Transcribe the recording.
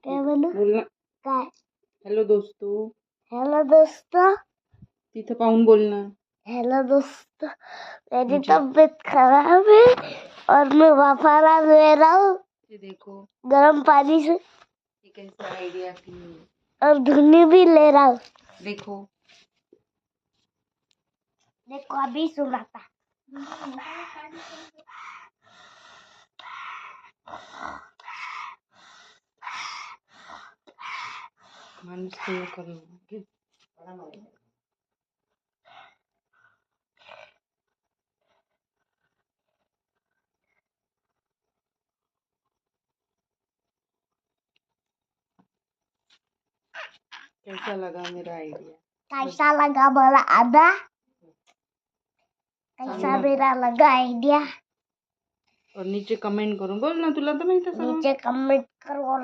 काय म्हणू? बोल ना. काय? हेलो दोस्तों. हेलो दोस्तों. तिथं पाहून बोल ना. हेलो दोस्तों, मेरी तबीयत खराब है और मैं वाफारा ले रहा हूँ ये देखो गर्म पानी से ये कैसा आइडिया थी. और धुनी भी ले रहा हूँ. देखो देखो अभी सुनाता. माणूस तो करो. कैसा लगा मेरा आइडिया? कैसा लगा बोला आधा? कैसा मेरा लगा आइडिया? और नीचे कमेंट करो. बोल ना, तुला तर माहित आहे सगळं. नीचे कमेंट करो.